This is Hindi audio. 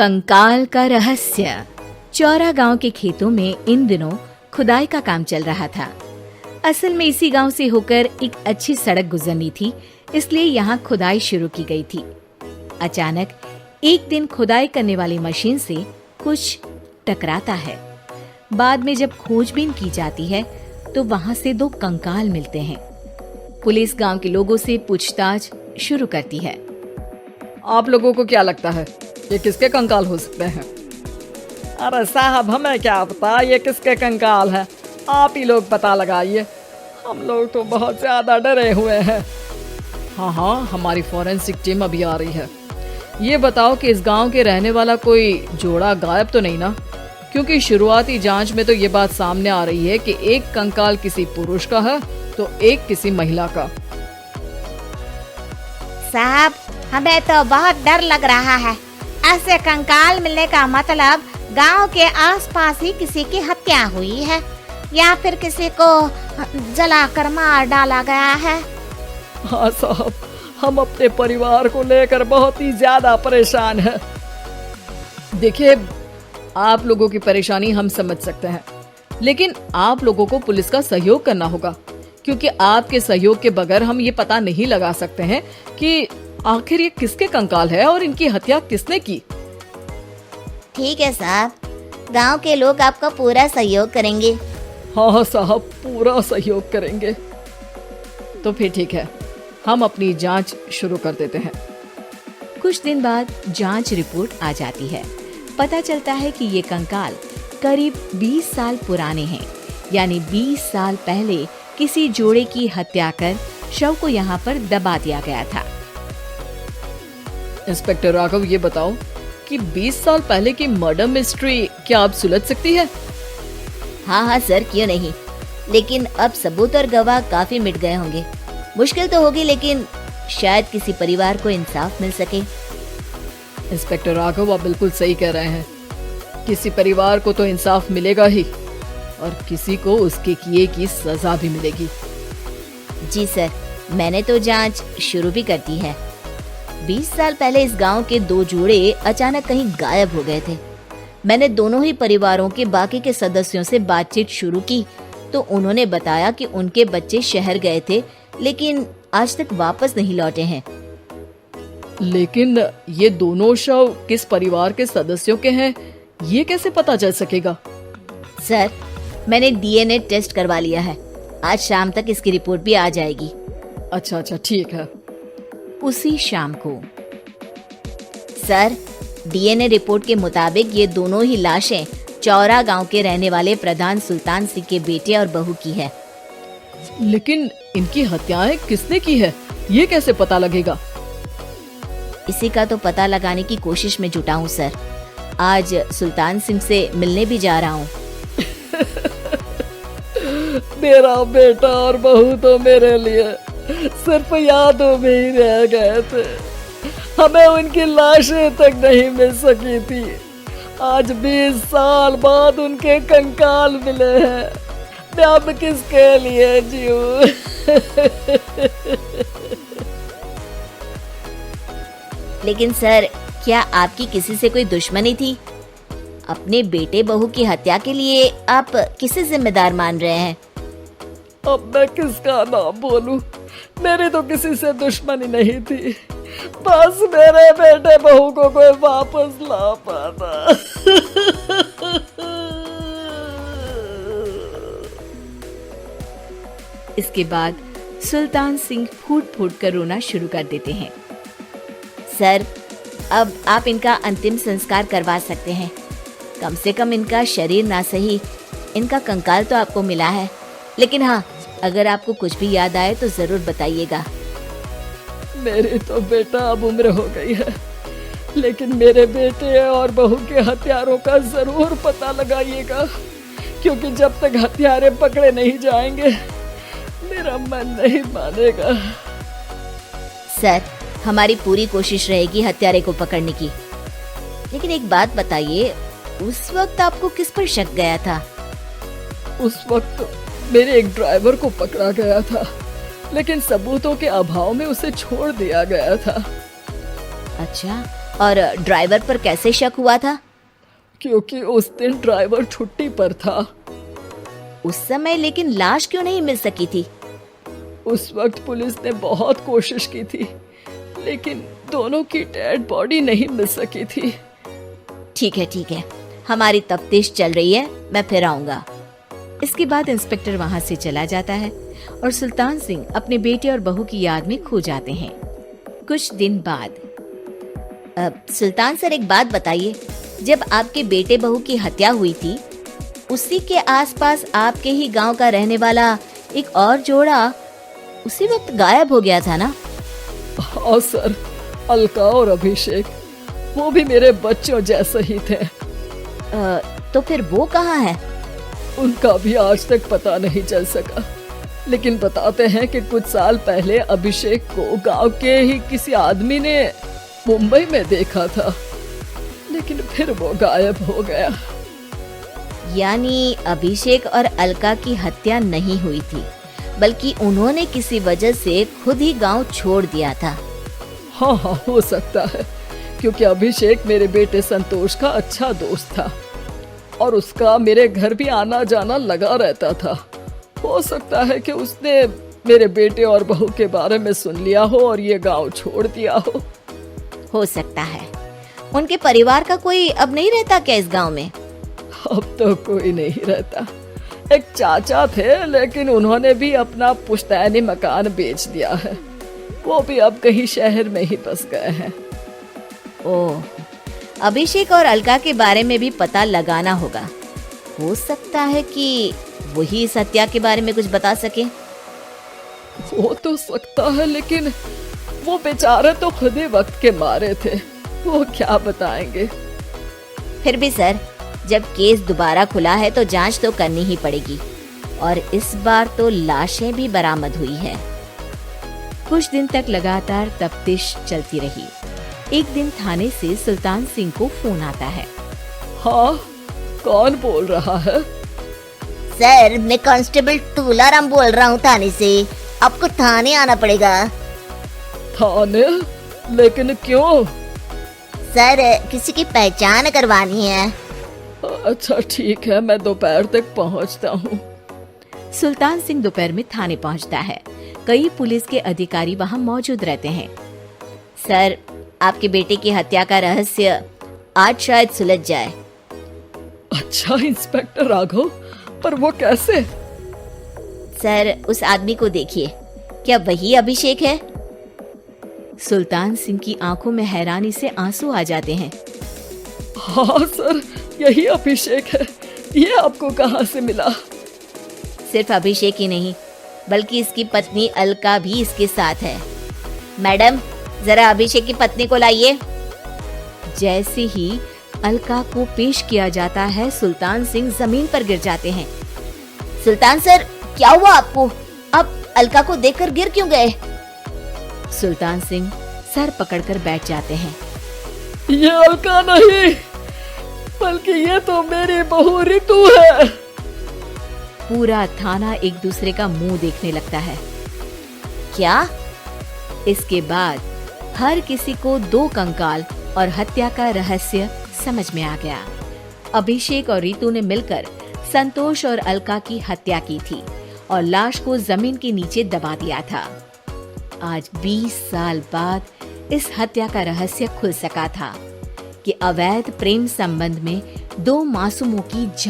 कंकाल का रहस्य। चौरा गांव के खेतों में इन दिनों खुदाई का काम चल रहा था। असल में इसी गांव से होकर एक अच्छी सड़क गुजरनी थी, इसलिए यहाँ खुदाई शुरू की गई थी। अचानक एक दिन खुदाई करने वाली मशीन से कुछ टकराता है। बाद में जब खोजबीन की जाती है तो वहाँ से 2 कंकाल मिलते हैं। पुलिस गांव के लोगों से पूछताछ शुरू करती है। आप लोगों को क्या लगता है ये किसके कंकाल हो सकते हैं? अरे साहब, हमें क्या पता ये किसके कंकाल है, आप ही लोग पता लगाइए। हम लोग तो बहुत ज्यादा डरे हुए हैं। हाँ, हमारी फॉरेंसिक टीम अभी आ रही है। ये बताओ कि इस गांव के रहने वाला कोई जोड़ा गायब तो नहीं ना? क्योंकि शुरुआती जांच में तो ये बात सामने आ रही है कि एक कंकाल किसी पुरुष का है तो एक किसी महिला का। साहब, हमें तो बहुत डर लग रहा है। ऐसे कंकाल मिलने का मतलब गांव के आसपास ही किसी की हत्या हुई है या फिर किसी को जलाकर मार डाला गया है। हाँ साहब, हम अपने परिवार को लेकर बहुत ही ज्यादा परेशान हैं। देखिए, आप लोगों की परेशानी हम समझ सकते हैं, लेकिन आप लोगों को पुलिस का सहयोग करना होगा, क्योंकि आपके सहयोग के बगैर हम ये पता नहीं लगा सकते हैं कि आखिर ये किसके कंकाल है और इनकी हत्या किसने की। ठीक है साहब, गांव के लोग आपका पूरा सहयोग करेंगे। हाँ साहब, पूरा सहयोग करेंगे। तो फिर ठीक है, हम अपनी जांच शुरू कर देते हैं। कुछ दिन बाद जांच रिपोर्ट आ जाती है। पता चलता है कि ये कंकाल करीब 20 साल पुराने हैं, यानी 20 साल पहले किसी जोड़े की हत्या कर शव को यहाँ पर दबा दिया गया था। इंस्पेक्टर राघव, ये बताओ कि 20 साल पहले की मर्डर मिस्ट्री क्या आप सुलझ सकती है? हाँ सर, क्यों नहीं, लेकिन अब सबूत और गवाह काफी मिट गए होंगे। मुश्किल तो होगी, लेकिन शायद किसी परिवार को इंसाफ मिल सके। इंस्पेक्टर राघव, आप बिल्कुल सही कह रहे हैं। किसी परिवार को तो इंसाफ मिलेगा ही और किसी को उसके किए की सजा भी मिलेगी। जी सर, मैंने तो जांच शुरू भी कर दी है। 20 साल पहले इस गांव के 2 जोड़े अचानक कहीं गायब हो गए थे। मैंने दोनों ही परिवारों के बाकी के सदस्यों से बातचीत शुरू की तो उन्होंने बताया कि उनके बच्चे शहर गए थे, लेकिन आज तक वापस नहीं लौटे हैं। लेकिन ये दोनों शव किस परिवार के सदस्यों के हैं, ये कैसे पता चल सकेगा? सर, मैंने डीएनए टेस्ट करवा लिया है। आज शाम तक इसकी रिपोर्ट भी आ जाएगी। अच्छा, ठीक है। उसी शाम को सर, डीएनए रिपोर्ट के मुताबिक ये दोनों ही लाशें चौरा गांव के रहने वाले प्रधान सुल्तान सिंह के बेटे और बहू की है। लेकिन इनकी हत्याएं किसने की है, ये कैसे पता लगेगा? इसी का तो पता लगाने की कोशिश में जुटा हूँ सर। आज सुल्तान सिंह से मिलने भी जा रहा हूँ। मेरा बेटा और बहू तो मेरे लिए सिर्फ यादों में ही रह गए थे। हमें उनकी लाशें तक नहीं मिल सकी थी। आज 20 साल बाद उनके कंकाल मिले हैं। मैं अब किसके लिए जीऊं? लेकिन सर, क्या आपकी किसी से कोई दुश्मनी थी? अपने बेटे बहू की हत्या के लिए आप किसे जिम्मेदार मान रहे हैं? अब मैं किसका नाम बोलूं? मेरी तो किसी से दुश्मनी नहीं थी, बस मेरे बेटे बहू को कोई वापस ला पाता। इसके बाद सुल्तान सिंह फूट फूट कर रोना शुरू कर देते हैं। सर, अब आप इनका अंतिम संस्कार करवा सकते हैं। कम से कम इनका शरीर ना सही, इनका कंकाल तो आपको मिला है। लेकिन हाँ, अगर आपको कुछ भी याद आए तो जरूर बताइएगा। मेरी तो बेटा अब उम्र हो गई है, लेकिन मेरे बेटे और बहू के हत्यारों का जरूर पता लगाइएगा, क्योंकि जब तक हत्यारे पकड़े नहीं जाएंगे मेरा मन नहीं मानेगा। सर, हमारी पूरी कोशिश रहेगी हत्यारे को पकड़ने की। लेकिन एक बात बताइए, उस वक्त आपको किस पर शक गया था? उस वक्त मेरे एक ड्राइवर को पकड़ा गया था, लेकिन सबूतों के अभाव में उसे छोड़ दिया गया था। अच्छा, और ड्राइवर पर कैसे शक हुआ था? क्योंकि उस दिन ड्राइवर छुट्टी पर था। उस समय लेकिन लाश क्यों नहीं मिल सकी थी? उस वक्त पुलिस ने बहुत कोशिश की थी, लेकिन दोनों की डेड बॉडी नहीं मिल सकी थी। ठीक है, हमारी तफ्तीश चल रही है, मैं फिर आऊंगा। इसके बाद इंस्पेक्टर वहां से चला जाता है और सुल्तान सिंह अपने बेटे और बहू की याद में खो जाते हैं। कुछ दिन बाद सुल्तान सर, एक बात बताइए, जब आपके बेटे बहू की हत्या हुई थी, उसी के आसपास आपके ही गांव का रहने वाला एक और जोड़ा उसी वक्त गायब हो गया था ना? हाँ सर, अलका और अभिषेक, वो भी मेरे बच्चों जैसे ही थे। तो फिर वो कहाँ है? उनका भी आज तक पता नहीं चल सका, लेकिन बताते हैं कि कुछ साल पहले अभिषेक को गांव के ही किसी आदमी ने मुंबई में देखा था, लेकिन फिर वो गायब हो गया। यानी अभिषेक और अलका की हत्या नहीं हुई थी, बल्कि उन्होंने किसी वजह से खुद ही गांव छोड़ दिया था। हाँ, हो सकता है, क्योंकि अभिषेक मेरे बेटे संतोष का अच्छा दोस्त था और उसका मेरे घर भी आना जाना लगा रहता था। हो सकता है कि उसने मेरे बेटे और बहू के बारे में सुन लिया हो और ये गांव छोड़ दिया हो सकता है। उनके परिवार का कोई अब नहीं रहता क्या इस गांव में? अब तो कोई नहीं रहता। एक चाचा थे, लेकिन उन्होंने भी अपना पुश्तैनी मकान बेच दिया है। वो भी अब कहीं शहर में ही बस गए हैं। ओह, अभिषेक और अलका के बारे में भी पता लगाना होगा। हो सकता है कि वही इस हत्या के बारे में कुछ बता सके। हो तो सकता है, लेकिन वो बेचारे तो खुद ही वक्त के मारे थे, वो क्या बताएंगे। फिर भी सर, जब केस दोबारा खुला है तो जांच तो करनी ही पड़ेगी, और इस बार तो लाशें भी बरामद हुई है। कुछ दिन तक लगातार तफ्तीश चलती रही। एक दिन थाने से सुल्तान सिंह को फोन आता है। हाँ, कौन बोल रहा है? सर, मैं कांस्टेबल तुलाराम बोल रहा हूँ थाने से। आपको थाने आना पड़ेगा। थाने? लेकिन क्यों? सर, किसी की पहचान करवानी है। अच्छा ठीक है, मैं दोपहर तक पहुंचता हूँ। सुल्तान सिंह दोपहर में थाने पहुंचता है। कई पुलिस के अधिकारी वहां मौजूद रहते हैं। सर, आपके बेटे की हत्या का रहस्य आज शायद सुलझ जाए। अच्छा इंस्पेक्टर राघव, पर वो कैसे? सर, उस आदमी को देखिए, क्या वही अभिषेक है? सुल्तान सिंह की आंखों में हैरानी से आंसू आ जाते हैं। हाँ सर, यही अभिषेक है। ये आपको कहाँ से मिला? सिर्फ अभिषेक ही नहीं, बल्कि इसकी पत्नी अलका भी इसके साथ है। मैडम, जरा अभिषेक की पत्नी को लाइए। जैसे ही अलका को पेश किया जाता है, सुल्तान सिंह जमीन पर गिर जाते हैं। सुल्तान सर, क्या हुआ आपको? आप अलका को देखकर गिर क्यों गए? सुल्तान सिंह सर पकड़कर बैठ जाते हैं। ये अलका नहीं, बल्कि ये तो मेरी बहू रितु है। पूरा थाना एक दूसरे का मुंह देखने लगता है। क्या? इसके बाद हर किसी को दो कंकाल और हत्या का रहस्य समझ में आ गया। अभिषेक और रितु ने मिलकर संतोष और अलका की हत्या की थी और लाश को जमीन के नीचे दबा दिया था। आज 20 साल बाद इस हत्या का रहस्य खुल सका था कि अवैध प्रेम संबंध में दो मासूमों की जान